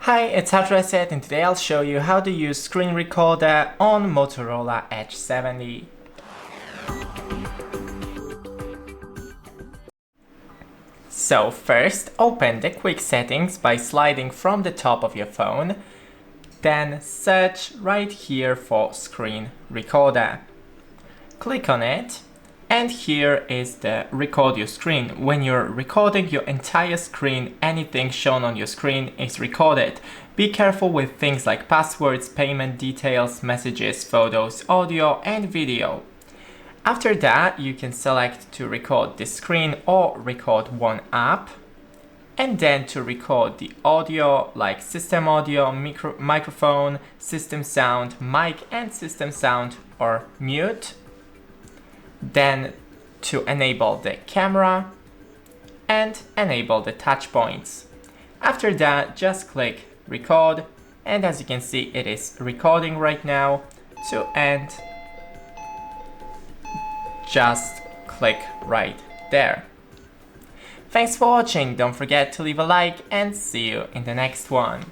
Hi, it's HardReset and today I'll show you how to use screen recorder on Motorola Edge 70. So first, open the quick settings by sliding from the top of your phone, then search right here for screen recorder. Click on it, and here is the record your screen. When you're recording your entire screen, anything shown on your screen is recorded. Be careful with things like passwords, payment details, messages, photos, audio, and video. After that, you can select to record the screen or record one app, and then to record the audio like system audio, microphone, system sound, mic and system sound or mute. Then to enable the camera and enable the touch points. After that, just click record, and as you can see, it is recording right now. To end, just click right there. Thanks for watching, don't forget to leave a like and see you in the next one.